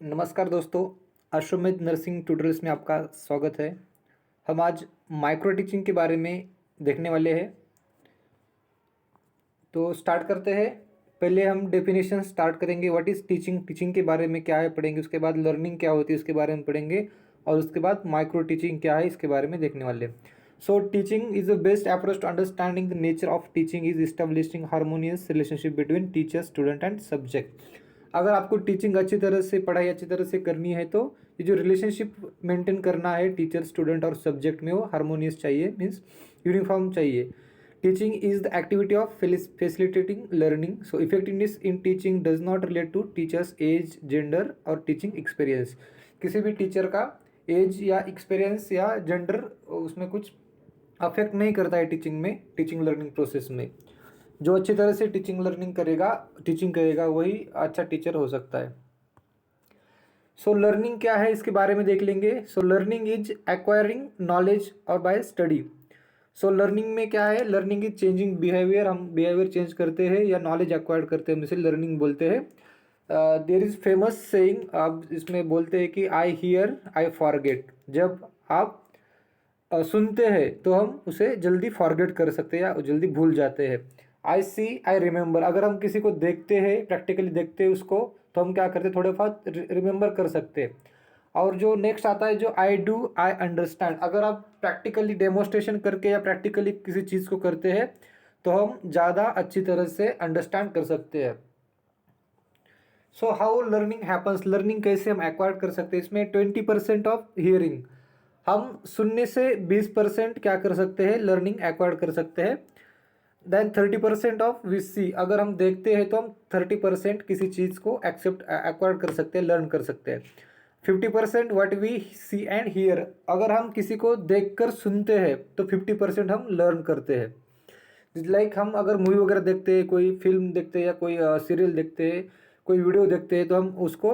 नमस्कार दोस्तों, अश्वमेध नर्सिंग ट्यूटोरियल्स में आपका स्वागत है। हम आज माइक्रो टीचिंग के बारे में देखने वाले हैं। तो स्टार्ट करते हैं। पहले हम डेफिनेशन स्टार्ट करेंगे। व्हाट इज़ टीचिंग, टीचिंग के बारे में क्या है पढ़ेंगे। उसके बाद लर्निंग क्या होती है उसके बारे में पढ़ेंगे। और उसके बाद माइक्रो टीचिंग क्या है इसके बारे में देखने वाले हैं। So teaching is the best approach to understanding the nature of teaching is establishing harmonious relationship between teacher, student and subject. अगर आपको टीचिंग अच्छी तरह से, पढ़ाई अच्छी तरह से करनी है तो ये जो रिलेशनशिप मेंटेन करना है टीचर, स्टूडेंट और सब्जेक्ट में, वो हार्मोनियस चाहिए, मीन्स यूनिफॉर्म चाहिए। Teaching is the activity of facilitating learning. So effectiveness in teaching does not relate to teacher's age, gender और teaching experience. किसी भी टीचर का एज या एक्सपीरियंस या जेंडर उसमें कुछ अफेक्ट नहीं करता है टीचिंग में, टीचिंग लर्निंग प्रोसेस में। जो अच्छी तरह से टीचिंग करेगा वही अच्छा टीचर हो सकता है। सो लर्निंग क्या है इसके बारे में देख लेंगे। So learning is acquiring knowledge और बाय स्टडी। सो लर्निंग में क्या है, लर्निंग इज चेंजिंग बिहेवियर, हम बिहेवियर चेंज करते हैं या नॉलेज एक्वायर्ड करते हैं, इसे लर्निंग बोलते हैं। देयर इज फेमस सेइंग, आप इसमें बोलते हैं कि आई हियर आई फॉरगेट। जब आप सुनते हैं तो हम उसे जल्दी फॉरगेट कर सकते हैं या जल्दी भूल जाते हैं। आई सी आई रिमेंबर, अगर हम किसी को देखते हैं, प्रैक्टिकली देखते हैं उसको, तो हम क्या करते हैं, थोड़े बहुत रिमेंबर कर सकते हैं। और जो नेक्स्ट आता है जो आई डू आई अंडरस्टैंड, अगर आप प्रैक्टिकली डेमोस्ट्रेशन करके या प्रैक्टिकली किसी चीज़ को करते हैं तो हम ज़्यादा अच्छी तरह से अंडरस्टैंड कर सकते हैं। So how learning happens, learning कैसे हम एक्वायर कर सकते हैं। इसमें 20% ऑफ हियरिंग, हम सुनने से 20% क्या कर सकते हैं, लर्निंग एक्वायर कर सकते हैं। देन 30% ऑफ वी, अगर हम देखते हैं तो हम 30% किसी चीज़ को एक्वायर कर सकते हैं, लर्न कर सकते हैं। 50% what we see and hear, अगर हम किसी को देखकर सुनते हैं तो 50% हम लर्न करते हैं। लाइक हम अगर मूवी वगैरह देखते हैं, कोई फिल्म देखते हैं या कोई सीरियल देखते हैं, कोई वीडियो देखते हैं, तो हम उसको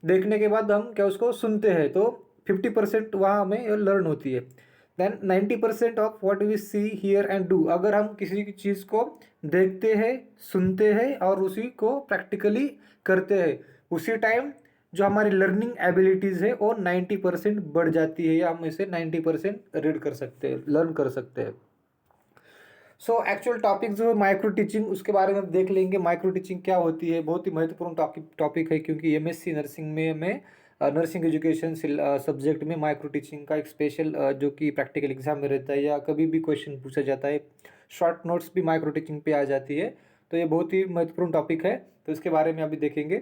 देखने के बाद हम क्या उसको सुनते हैं, तो 50% वहाँ हमें लर्न होती है। Then 90% of what we see hear and do, अगर हम किसी की चीज़ को देखते हैं, सुनते हैं और उसी को प्रैक्टिकली करते हैं, उसी टाइम जो हमारी लर्निंग एबिलिटीज़ है वो 90% बढ़ जाती है, या हम इसे 90% रीड कर सकते हैं, लर्न कर सकते हैं। सो एक्चुअल टॉपिक जो है माइक्रो टीचिंग, उसके बारे में देख लेंगे। माइक्रो टीचिंग क्या होती है, बहुत ही महत्वपूर्ण टॉपिक है, क्योंकि एमएससी नर्सिंग में हमें नर्सिंग एजुकेशन सब्जेक्ट में माइक्रो टीचिंग का एक स्पेशल जो कि प्रैक्टिकल एग्जाम में रहता है या कभी भी क्वेश्चन पूछा जाता है, शॉर्ट नोट्स भी माइक्रो टीचिंग पे आ जाती है। तो ये बहुत ही महत्वपूर्ण टॉपिक है, तो इसके बारे में अभी देखेंगे।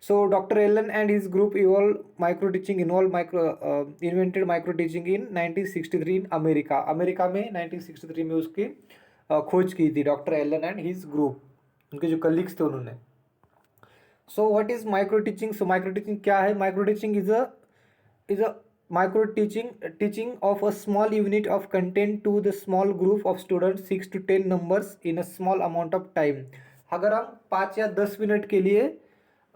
So doctor Allen and his group invented micro teaching in 1963 in America. America में 1963 में उसकी खोज की थी doctor Allen and his group, उनके जो कलीग्स थे उन्होंने। So what is micro teaching, so micro teaching क्या है। Micro teaching is a micro teaching of a small unit of content to the small group of students 6 to 10 numbers in a small amount of time. अगर हम 5 या 10 minute के लिए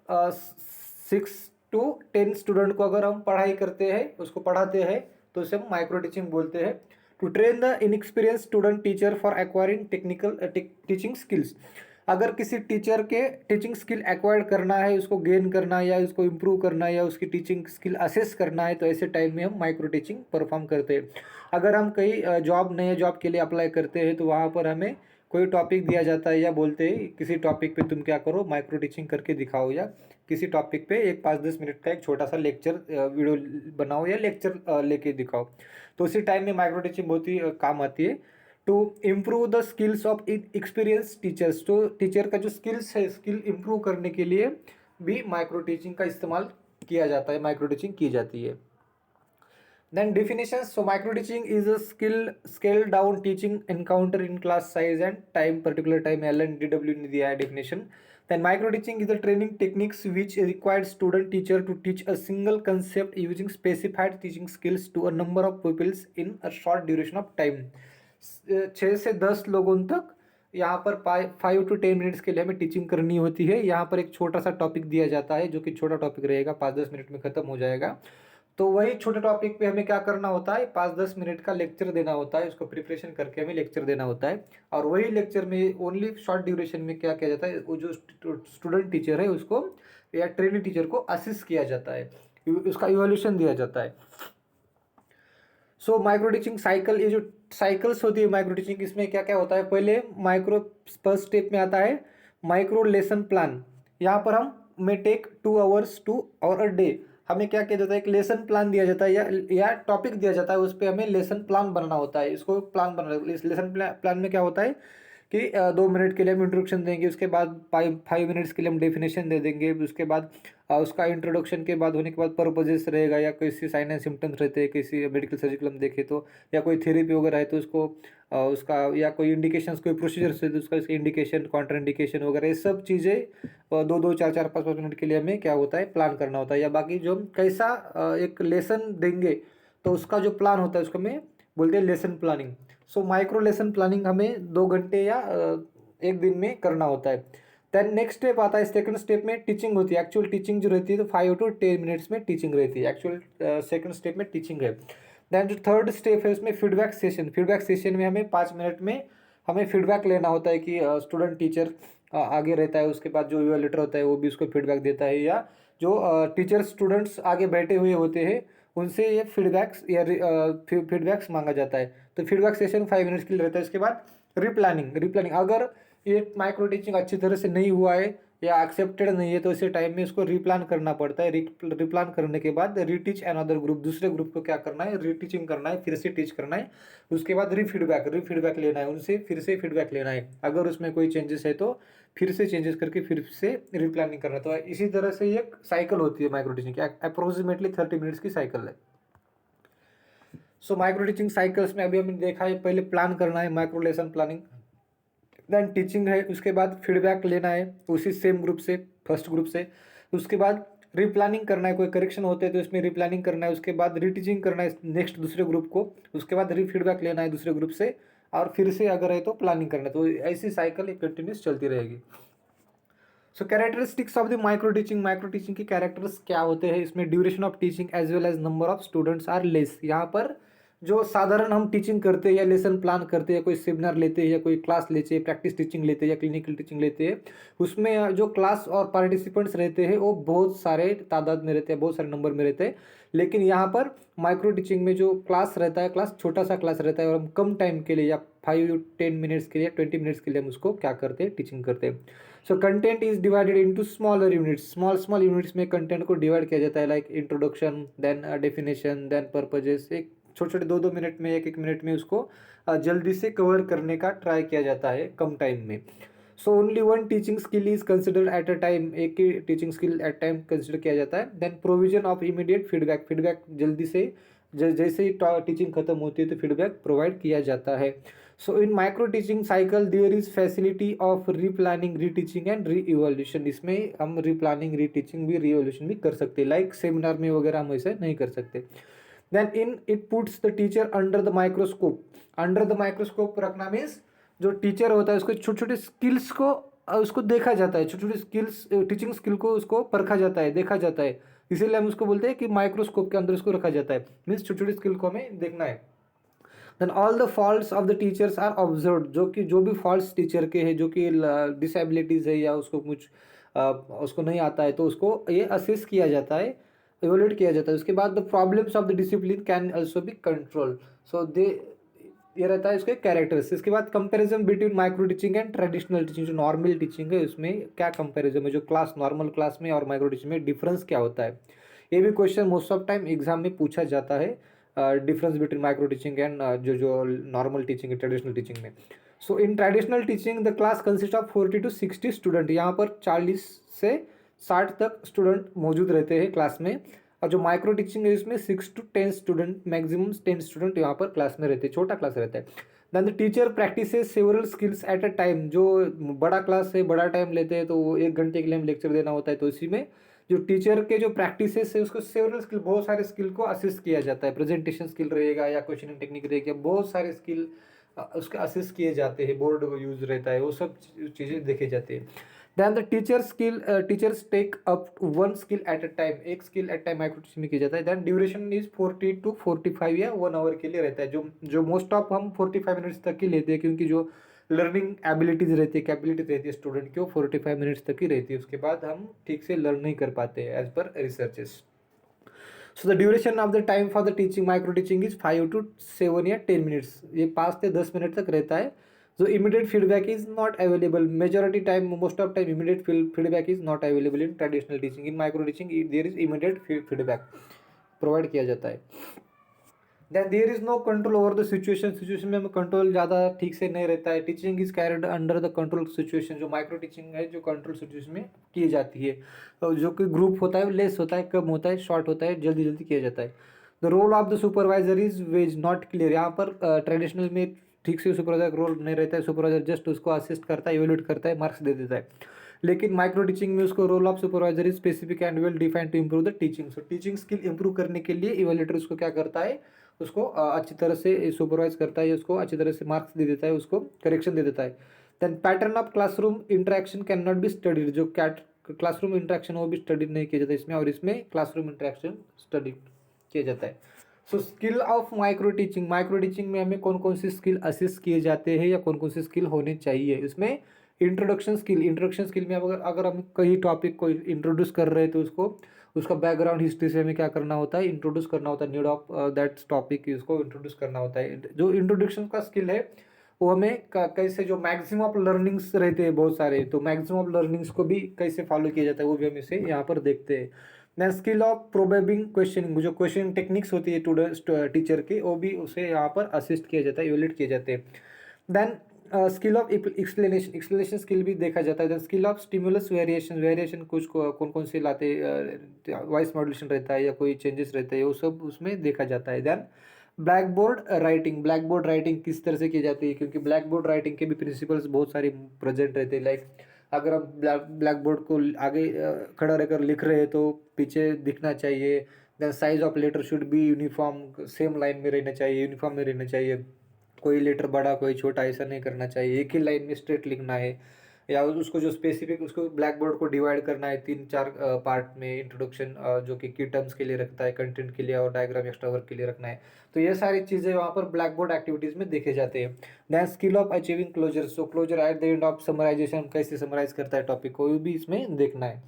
6 to 10 student को अगर हम पढ़ाई करते हैं, उसको पढ़ाते हैं, तो उसे हम माइक्रो टीचिंग बोलते हैं। To train the inexperience student teacher for acquiring technical teaching skills, अगर किसी टीचर के टीचिंग स्किल एक्वायर करना है, उसको गेन करना है या उसको इम्प्रूव करना है या उसकी टीचिंग स्किल असेस करना है, तो ऐसे टाइम में हम माइक्रो टीचिंग परफॉर्म करते हैं। अगर हम कई नए जॉब के लिए अप्लाई करते हैं तो वहाँ पर हमें कोई टॉपिक दिया जाता है या बोलते हैं किसी टॉपिक पे तुम क्या करो, माइक्रो टीचिंग करके दिखाओ, या किसी टॉपिक पे एक 5-10 मिनट का एक छोटा सा लेक्चर वीडियो बनाओ या लेक्चर लेके दिखाओ। तो उसी टाइम में माइक्रो टीचिंग बहुत ही काम आती है। To improve the skills of experience teachers, तो टीचर का जो स्किल्स है, स्किल इम्प्रूव करने के लिए भी माइक्रो टीचिंग का इस्तेमाल किया जाता है, माइक्रो टीचिंग की जाती है। Then definitions. So micro teaching is a scale down teaching encounter in class size and time, particular time LNDW ने दिया है definition. Then micro teaching is the training techniques which required student teacher to teach a single concept using specified teaching skills to a number of pupils in a short duration of time. 6 से 10 लोगों तक यहाँ पर 5 to 10 minutes के लिए हमें teaching करनी होती है। यहाँ पर एक छोटा सा टॉपिक दिया जाता है जो कि छोटा टॉपिक रहेगा, 5-10 मिनट में ख़त्म हो जाएगा। तो वही छोटे टॉपिक पे हमें क्या करना होता है, 5-10 मिनट का लेक्चर देना होता है, उसको प्रिपरेशन करके हमें लेक्चर देना होता है। और वही लेक्चर में ओनली शॉर्ट ड्यूरेशन में क्या किया जाता है, वो जो स्टूडेंट टीचर है उसको या ट्रेनी टीचर को असिस्ट किया जाता है, उसका इवोल्यूशन दिया जाता है। सो माइक्रो टीचिंग साइकिल, ये जो साइकिल्स होती है माइक्रो टीचिंग, इसमें क्या क्या होता है, पहले माइक्रो फर्स्ट स्टेप में आता है माइक्रो लेसन प्लान। यहाँ पर हम may take 2 hours 2 hour a day, हमें क्या किया जाता है, एक लेसन प्लान दिया जाता है या टॉपिक दिया जाता है, उस पर हमें लेसन प्लान बनाना होता है। इसको प्लान बनाना, इस लेसन प्लान में क्या होता है कि 2 मिनट के लिए हम इंट्रोडक्शन देंगे, उसके बाद 5 मिनट्स के लिए हम डेफिनेशन दे देंगे, उसके बाद उसका इंट्रोडक्शन के बाद होने के बाद पर्पजेस रहेगा, या कैसी साइन एंड सिम्टम्स रहते हैं, कैसी मेडिकल सर्जिकल हम देखें तो, या कोई थेरेपी वगैरह है तो उसको उसका, या कोई इंडिकेशंस, कोई प्रोसीजर्स है तो उसका इंडिकेशन, कॉन्ट्रा इंडिकेशन वगैरह, ये सब चीज़ें 2-2 4-4 5-5 मिनट के लिए हमें क्या होता है, प्लान करना होता है। या बाकी जो हम कैसा एक लेसन देंगे तो उसका जो प्लान होता है उसको हमें बोलते हैं lesson planning. So micro lesson planning हमें 2 घंटे या 1 दिन में करना होता है। देन नेक्स्ट स्टेप आता है, सेकंड स्टेप में टीचिंग होती है। एक्चुअल टीचिंग जो रहती है तो 5 to 10 मिनट्स में टीचिंग रहती है, एक्चुअल सेकंड स्टेप में टीचिंग है। देन जो थर्ड स्टेप है उसमें फीडबैक सेशन, फीडबैक सेशन में हमें 5 मिनट में हमें फीडबैक लेना होता है कि स्टूडेंट टीचर आगे रहता है, उसके बाद जो इवैल्यूएटर होता है वो भी उसको फीडबैक देता है, या जो टीचर स्टूडेंट्स आगे बैठे हुए होते हैं उनसे ये फीडबैक्स या फीडबैक्स मांगा जाता है। तो फीडबैक सेशन 5 मिनट्स के लिए रहता है। उसके बाद रिप्लानिंग, रिप्लानिंग अगर ये माइक्रो टीचिंग अच्छी तरह से नहीं हुआ है या एक्सेप्टेड नहीं है तो इसी टाइम में इसको रिप्लान करना पड़ता है। रिप्लान करने के बाद रीटीच अनदर ग्रुप, दूसरे ग्रुप को क्या करना है, रीटीचिंग करना है, फिर से टीच करना है। उसके बाद रीफीडबैक लेना है, उनसे फिर से फीडबैक लेना है, अगर उसमें कोई चेंजेस है तो फिर से चेंजेस करके फिर से रिप्लानिंग करना। तो इसी तरह से ये एक साइकिल होती है माइक्रो टीचिंग की, अप्रोक्सीमेटली 30 मिनट्स की साइकिल है। सो माइक्रो टीचिंग साइकिल्स में अभी हमने देखा है, पहले प्लान करना है micro lesson planning, then teaching है, उसके बाद फीडबैक लेना है उसी सेम ग्रुप से, फर्स्ट ग्रुप से, उसके बाद रिप्लानिंग करना है, कोई करेक्शन होते हैं तो इसमें रिप्लानिंग करना है, उसके बाद रीटीचिंग करना है नेक्स्ट दूसरे ग्रुप को, उसके बाद रीफीडबैक लेना है दूसरे ग्रुप से, और फिर से अगर है तो प्लानिंग करना है। तो ऐसी साइकिल एक कंटिन्यूस चलती रहेगी। So characteristics of the micro teaching, micro teaching की कैरेक्टर्स क्या होते हैं, इसमें duration of teaching as well as number of students are less. यहाँ पर जो साधारण हम टीचिंग करते हैं या लेसन प्लान करते हैं, कोई सेमिनार लेते हैं या कोई क्लास लेते हैं, प्रैक्टिस टीचिंग लेते हैं या क्लिनिकल टीचिंग लेते हैं, उसमें जो क्लास और पार्टिसिपेंट्स रहते हैं वो बहुत सारे तादाद में रहते हैं, बहुत सारे नंबर में रहते हैं। लेकिन यहाँ पर माइक्रो टीचिंग में जो क्लास रहता है, क्लास छोटा सा क्लास रहता है और हम कम टाइम के लिए या 5-10 मिनट्स के लिए, 20 मिनट्स के लिए हम उसको क्या करते हैं, टीचिंग करते हैं। So content is divided into smaller units, small units में कंटेंट को डिवाइड किया जाता है, like introduction, then definition, then purposes. एक छोटे छोटे 2-2 मिनट में, 1-1 मिनट में उसको जल्दी से कवर करने का ट्राई किया जाता है कम टाइम में। So only one teaching skill is considered at a time, एक ही teaching skill at time consider किया जाता है। Then provision of immediate feedback, feedback जल्दी से जैसे ही टीचिंग खत्म होती है तो फीडबैक प्रोवाइड किया जाता है। So in micro teaching cycle there is facility of replanning, reteaching and re evolution. इसमें हम रीप्लानिंग, रीटीचिंग भी, री इवोल्यूशन भी कर सकते हैं, लाइक सेमिनार में वगैरह हम ऐसे नहीं कर सकते। Then in it puts the teacher under the microscope, under the microscope रखना मीन्स जो टीचर होता है उसको छोटे छोटे स्किल्स को उसको देखा जाता है, छोटे छोटे स्किल्स, टीचिंग स्किल को उसको परखा जाता है, देखा जाता है, इसीलिए हम उसको बोलते हैं कि माइक्रोस्कोप के अंदर उसको रखा जाता है, मीन्स छोटे छोटे स्किल को हमें देखना है। Then all the faults of the teachers are observe, जो भी फॉल्ट्स टीचर के हैं, जो कि डिसेबिलिटीज़ है या उसको कुछ उसको नहीं आता है, तो उसको ये असेस किया जाता है, इवेल्युएट किया जाता है। उसके बाद the problems of the discipline can also be control. So they, ये रहता है इसके कैरेक्टर्स। इसके बाद comparison between micro teaching and traditional teaching, जो नॉर्मल टीचिंग है उसमें क्या कंपैरिजन है, जो क्लास नॉर्मल क्लास में और माइक्रो टीचिंग में डिफरेंस क्या होता है। ये भी question most of time exam में पूछा जाता है, difference between micro teaching and जो नॉर्मल टीचिंग है ट्रेडिशनल टीचिंग में। So in traditional teaching the class consist of 40 to 60 student, यहाँ पर 40 से 60 तक स्टूडेंट मौजूद रहते हैं क्लास में। और जो माइक्रो टीचिंग है इसमें 6 to 10 स्टूडेंट, मैक्सिमम 10 स्टूडेंट यहाँ पर क्लास में रहते हैं, छोटा क्लास रहता है। Then the teacher practises several skills at a time, जो बड़ा क्लास है, बड़ा टाइम लेते हैं तो वो 1 घंटे के लिए हम लेक्चर देना होता है, तो इसी में जो टीचर के जो प्रैक्टिसेस है उसको सेवरल स्किल, बहुत सारे स्किल को असिस्ट किया जाता है, प्रेजेंटेशन स्किल रहेगा या क्वेश्चनिंग टेक्निक रहेगी, बहुत सारे स्किल उसके असिस्ट किए जाते हैं, बोर्ड यूज रहता है, वो सब चीज़ें देखे जाती है। Then the teachers take up 1 skill at a time, एक skill at time micro teaching में किया जाता है। देन ड्यूरेशन इज 40 to 45 या 1 hour के लिए रहता है, जो मोस्ट ऑफ हम 45 मिनट्स तक की लेते हैं, क्योंकि जो लर्निंग एबिलिटीज रहती है, कैपेबिलिटी रहती है स्टूडेंट की, वो 45 मिनट्स तक ही रहती है, उसके बाद हम ठीक से लर्न नहीं कर पाते as per researches. So the duration of the time for the teaching micro teaching is 5 to 7 या 10 मिनट्स, ये 5 से 10 मिनट तक रहता है। जो immediate feedback is not available, majority time, most of time immediate feedback is not available in traditional teaching. In micro teaching there is immediate feedback provide किया जाता है। Then there is no control over the situation, situation में हमें control ज़्यादा ठीक से नहीं रहता है। Teaching is carried under the control situation, जो माइक्रो टीचिंग है जो कंट्रोल सिचुएशन में की जाती है, और जो कि ग्रुप होता है लेस होता है, कम होता है, शॉर्ट होता है, जल्दी जल्दी किया जाता है। The role of the supervisor is vague not clear, यहाँ पर ट्रेडिशनल में ठीक से सुपरवाइजर का रोल नहीं रहता है, सुपरवाइजर जस्ट उसको असिस्ट करता है, इवेल्यूट करता है, मार्क्स दे देता है। लेकिन माइक्रो टीचिंग में उसको role of supervisor is specific and well defined to improve the teaching. So teaching skill improve करने के लिए इवेल्यूएटर उसको क्या करता है, उसको अच्छी तरह से सुपरवाइज करता है, उसको अच्छी तरह से मार्क्स दे देता है, उसको करेक्शन दे देता है। Then pattern of classroom interaction can not be studied, जो क्लासरूम इंटरेक्शन वो भी स्टडी नहीं किया जाता इसमें, और इसमें क्लासरूम इंटरेक्शन स्टडी किया जाता है। So skill of micro teaching, micro teaching में हमें कौन कौन सी स्किल असिस्ट किए जाते हैं या कौन कौन सी स्किल होनी चाहिए इसमें। इंट्रोडक्शन स्किल, इंट्रोडक्शन स्किल में अगर हम कहीं टॉपिक को इंट्रोड्यूस कर रहे हैं तो उसको उसका बैकग्राउंड हिस्ट्री से हमें क्या करना होता है, इंट्रोड्यूस करना होता है, नीड ऑफ दैट टॉपिक उसको इंट्रोड्यूस करना होता है। जो इंट्रोडक्शन का स्किल है वो हमें कैसे, जो मैक्सिमम ऑफ लर्निंग्स रहते हैं बहुत सारे, तो मैक्सिमम ऑफ लर्निंग्स को भी कैसे फॉलो किया जाता है वो भी हम इसे यहाँ पर देखते हैं। देन स्किल ऑफ प्रोबेबिंग क्वेश्चनिंग, जो क्वेश्चन टेक्निक्स होती है टीचर की, वो भी उसे यहाँ पर असिस्ट किया जाता है, इवेल्यूएट किए जाते हैं। Then skill of explanation, explanation skill भी देखा जाता है। Then skill of stimulus variation, variation कुछ कौन कौन से लाते, वॉइस मॉड्यूलेशन रहता है या कोई चेंजेस रहते हैं, वो सब उसमें देखा जाता है। Then blackboard writing, blackboard writing किस तरह से की जाती है, क्योंकि ब्लैक बोर्ड राइटिंग के भी प्रिंसिपल्स बहुत सारे प्रेजेंट रहते हैं। लाइक अगर हम ब्लैक बोर्ड को आगे खड़ा रहकर लिख रहे हैं तो पीछे दिखना चाहिए। Then size of letter should be uniform, same line में रहना चाहिए, यूनिफॉर्म में रहना चाहिए, कोई लेटर बड़ा कोई छोटा ऐसा नहीं करना चाहिए, एक ही लाइन में स्ट्रेट लिखना है। या उसको जो स्पेसिफिक, उसको ब्लैक बोर्ड को डिवाइड करना है 3-4 पार्ट में, इंट्रोडक्शन जो कि की टर्म्स के लिए रखता है, कंटेंट के लिए, और डायग्राम एक्स्ट्रा वर्क के लिए रखना है। तो ये सारी चीज़ें वहाँ पर ब्लैक बोर्ड एक्टिविटीज़ में देखे जाते हैं। Then skill of achieving closure, so closure at the end of summarisation, कैसे समराइज करता है टॉपिक को, वो भी इसमें देखना है।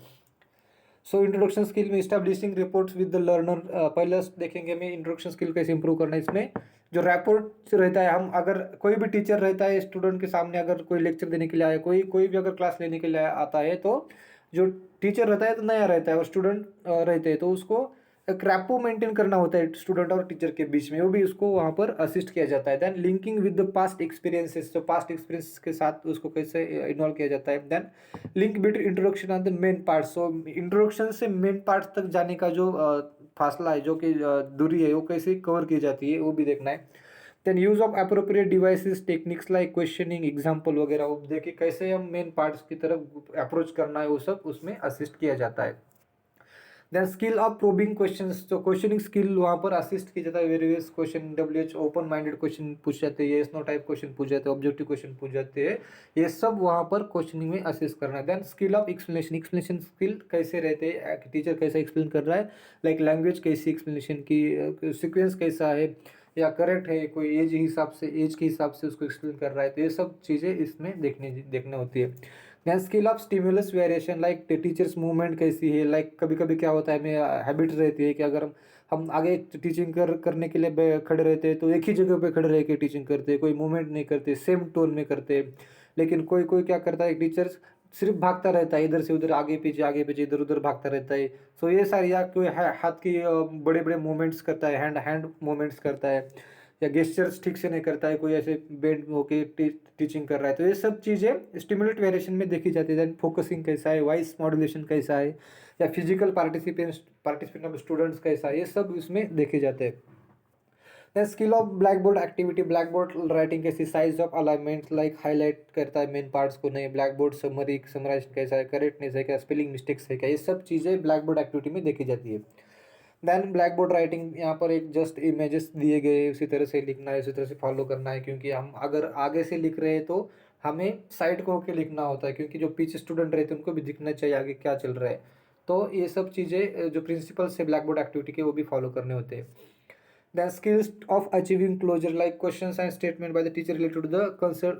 सो इंट्रोडक्शन स्किल में establishing reports with the learner, पहले देखेंगे हमें इंट्रोडक्शन स्किल कैसे इंप्रूव करना है। इसमें जो रैपोर्ट रहता है, हम अगर कोई भी टीचर रहता है स्टूडेंट के सामने, अगर कोई लेक्चर देने के लिए आया, कोई भी अगर क्लास लेने के लिए आता है, तो जो टीचर रहता है तो नया रहता है और स्टूडेंट रहते हैं, तो उसको एक रैपो मेंटेन करना होता है स्टूडेंट और टीचर के बीच में, वो भी उसको वहाँ पर असिस्ट किया जाता है। Then linking with the past experiences, तो पास्ट एक्सपीरियंस के साथ उसको कैसे इन्वॉल्व किया जाता है। Then link between introduction and the main part, so introduction से मेन पार्ट तक जाने का जो फासला है, जो कि दूरी है, वो कैसे कवर की जाती है वो भी देखना है। Then use of appropriate devices techniques like questioning example वगैरह, वो देखिए कैसे हम मेन पार्ट्स की तरफ अप्रोच करना है, वो सब उसमें असिस्ट किया जाता है। Then skill of probing questions, तो क्वेश्चनिंग स्किल वहाँ पर असिस्ट किया जाता है। Various question, WH open minded question पूछ जाते हैं, यस नो टाइप क्वेश्चन पूछ जाते हैं, ऑब्जेक्टिव क्वेश्चन पूछ जाते हैं, ये सब वहाँ पर क्वेश्चनिंग में असिस्ट करना है। Then skill of explanation, explanation skill कैसे रहते हैं, टीचर कैसा एक्सप्लेन कर रहा है, लाइक लैंग्वेज कैसी, एक्सप्लेनेशन की सीक्वेंस कैसा है, या करेक्ट है, कोई एज हिसाब से, एज के हिसाब से उसको एक्सप्लेन कर रहा है, तो ये सब चीज़ें इसमें देखने होती है। Then skill of stimulus variation, like teachers movement कैसी है, लाइक कभी कभी क्या होता है, हमें हैबिट रहती है कि अगर हम आगे टीचिंग करने के लिए खड़े रहते हैं तो एक ही जगह पे खड़े रह के टीचिंग करते हैं, कोई मूवमेंट नहीं करते, सेम टोन में करते हैं। लेकिन कोई कोई क्या करता है, टीचर्स सिर्फ भागता रहता है, इधर से उधर, आगे पीछे इधर उधर भागता रहता है। सो ये सारी, या कोई हाथ की बड़े बड़े मूवमेंट्स करता है, हैंड मूवमेंट्स करता है, या गेस्चर्स ठीक से नहीं करता है, कोई ऐसे बेंड होके टीचिंग कर रहा है, तो ये सब चीज़ें स्टिमुलेट वेरिएशन में देखी जाती है। देन फोकसिंग कैसा है, वॉइस मॉड्यूलेशन कैसा है, या फिजिकल पार्टिसिपेंट ऑफ स्टूडेंट्स कैसा है, ये सब इसमें देखे जाते हैं। The skill of blackboard activity, blackboard writing कैसी, size of alignment, like highlight करता है मेन पार्ट्स को, नहीं ब्लैक बोर्ड समराइज कैसा है, करेक्टनेस है क्या, स्पेलिंग मिस्टेक्स है क्या, ये सब चीज़ें ब्लैक बोर्ड एक्टिविटी में देखी जाती है। देन ब्लैक बोर्ड राइटिंग, यहाँ पर एक जस्ट इमेजेस दिए गए, उसी तरह से लिखना है, उसी तरह से फॉलो करना है, क्योंकि हम अगर आगे से लिख रहे हैं तो हमें साइड को होकर लिखना होता है, क्योंकि जो पीछे स्टूडेंट रहते हैं उनको भी दिखना चाहिए आगे क्या चल रहा है। तो ये सब चीज़ें जो प्रिंसिपल्स है ब्लैक बोर्ड एक्टिविटी के, वो भी फॉलो करने होते हैं। Then skills of achieving closure, like question and statement by the teacher related to the concern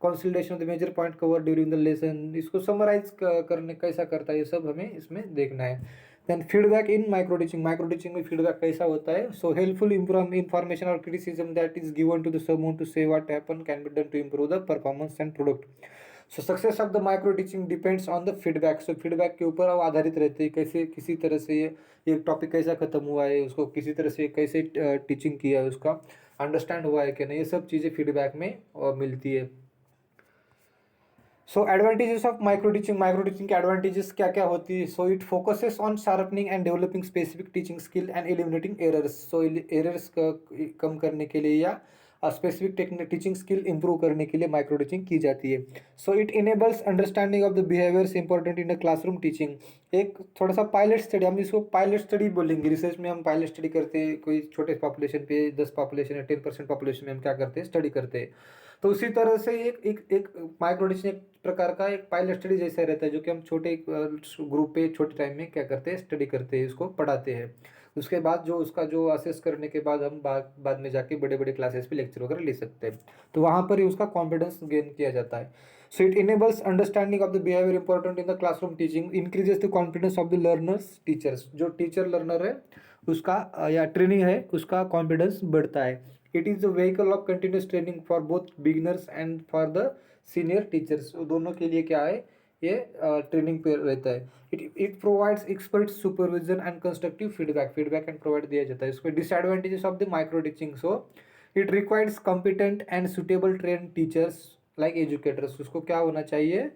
consolidation of the major point cover during the lesson, इसको समराइज करने कैसा करता है, ये सब हमें इसमें देखना है। Then feedback in micro teaching में फीडबैक कैसा होता है, सो हेल्पफुल इंफॉर्मेशन और criticism that is given to the someone to say what happen can be done to improve the performance and product. So success of the micro teaching depends on the feedback, so feedback के ऊपर वो आधारित रहते हैं, कैसे किसी तरह से ये टॉपिक कैसा खत्म हुआ है, उसको किसी तरह से कैसे टीचिंग किया है, उसका अंडरस्टैंड हुआ है कि नहीं, ये सब चीज़ें फीडबैक में मिलती है। So advantages of micro teaching की एडवांटेजेस क्या क्या होती है, so it focuses on sharpening and developing specific teaching skill and eliminating errors, so errors कम करने के लिए या स्पेसिफिक टीचिंग स्किल इंप्रूव करने के लिए माइक्रो टीचिंग की जाती है। So it enables understanding of the behaviours important in the classroom teaching, एक थोड़ा सा पायलट स्टडी, हम इसको पायलट स्टडी बोलेंगे। रिसर्च में हम पायलट स्टडी करते हैं, कोई छोटे पॉपुलेशन पे 10 पॉपुलेशन या 10% पॉपुलेशन में हम क्या करते हैं, स्टडी करते हैं। तो उसी तरह से एक माइक्रो टीचिंग एक प्रकार का एक पायलट स्टडी जैसा रहता है, जो कि हम छोटे ग्रुप पे छोटे टाइम में क्या करते हैं, स्टडी करते हैं, इसको पढ़ाते हैं। उसके बाद जो उसका जो असेस करने के बाद हम बाद में जाके बड़े बड़े क्लासेस पे लेक्चर वगैरह ले सकते हैं, तो वहाँ पर ही उसका कॉन्फिडेंस गेन किया जाता है। So it enables understanding of the behaviour important in the classroom teaching, increases the confidence of the learners teachers, जो टीचर लर्नर है उसका या ट्रेनिंग है उसका कॉन्फिडेंस बढ़ता है। It is the vehicle of continuous training for both beginners and for the senior teachers, दोनों के लिए क्या है, ये ट्रेनिंग पे रहता है। It provides expert supervision and constructive feedback and provide दिया जाता है। इसमें disadvantages of the micro teaching, so it requires competent and suitable train teachers like educators, उसको क्या होना चाहिए,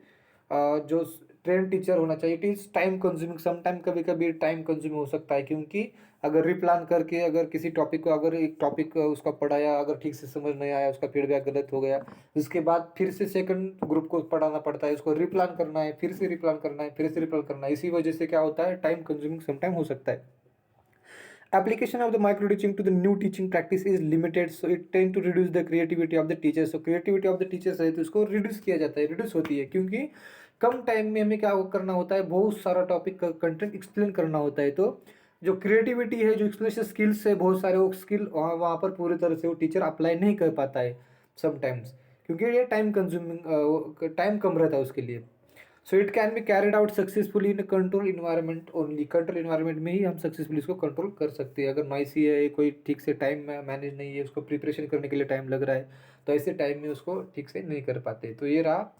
जो ट्रेन टीचर होना चाहिए। It is time consuming, some time कभी कभी टाइम कंज्यूमिंग हो सकता है, क्योंकि अगर रिप्लान करके अगर किसी टॉपिक को अगर एक टॉपिक उसका पढ़ाया, अगर ठीक से समझ नहीं आया, उसका फीडबैक गलत हो गया, उसके बाद फिर से सेकंड ग्रुप को पढ़ाना पड़ता है, उसको रिप्लान करना है, फिर से रिप्लान करना है, फिर से रिप्लान करना है, इसी वजह से क्या होता है, टाइम कंज्यूमिंग सम टाइम हो सकता है। Application of the micro teaching to the new teaching practice is limited, so it tend to reduce the creativity of the teachers, so creativity of the teachers है तो उसको reduce किया जाता है, reduce होती है, क्योंकि कम टाइम में हमें क्या करना होता है, बहुत सारा टॉपिक का कंटेंट एक्सप्लेन करना होता है, तो जो क्रिएटिविटी है, जो एक्सप्लेनेशन स्किल्स है, बहुत सारे वो स्किल वहाँ पर पूरी तरह से वो टीचर अप्लाई नहीं कर पाता है समटाइम्स, क्योंकि ये टाइम कंज्यूमिंग, टाइम कम रहता है उसके लिए। So it can be carried out successfully in control environment only, control environment में ही हम सक्सेसफुली इसको कंट्रोल कर सकते हैं। अगर नॉइसी है, कोई ठीक से टाइम मैनेज नहीं है, उसको प्रिपरेशन करने के लिए टाइम लग रहा है, तो ऐसे टाइम में उसको ठीक से नहीं कर पाते। तो ये रहा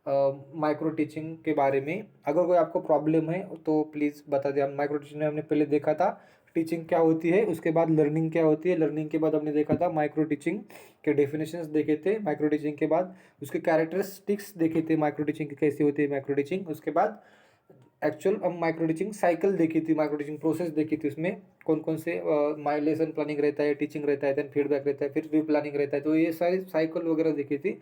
माइक्रो टीचिंग के बारे में। अगर कोई आपको प्रॉब्लम है तो प्लीज़ बता दें। हम माइक्रो टीचिंग में हमने पहले देखा था टीचिंग क्या होती है, उसके बाद लर्निंग क्या होती है, लर्निंग के बाद हमने देखा था माइक्रो टीचिंग के डेफिनेशंस देखे थे, माइक्रो टीचिंग के बाद उसके कैरेक्टरिस्टिक्स देखे थे, माइक्रो टीचिंग की कैसी होती है माइक्रो टीचिंग, उसके बाद एक्चुअल हम माइक्रो टीचिंग साइकिल देखी थी, माइक्रो टीचिंग प्रोसेस देखी थी, उसमें कौन कौन से लेसन प्लानिंग रहता है, टीचिंग रहता है, देन फीडबैक रहता है, फिर री प्लानिंग रहता है, तो ये सारी साइकिल वगैरह देखी थी।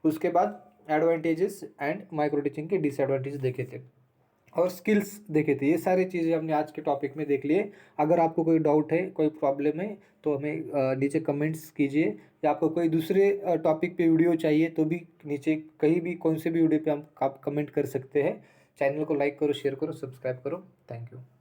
उसके बाद एडवांटेजेस एंड माइक्रो टीचिंग के डिसएडवांटेज देखे थे और स्किल्स देखे थे। ये सारी चीज़ें हमने आज के टॉपिक में देख लिए। अगर आपको कोई डाउट है, कोई प्रॉब्लम है, तो हमें नीचे कमेंट्स कीजिए, या आपको कोई दूसरे टॉपिक पे वीडियो चाहिए तो भी नीचे कहीं भी कौन से भी वीडियो पे आप कमेंट कर सकते हैं। चैनल को लाइक करो, शेयर करो, सब्सक्राइब करो। Thank you.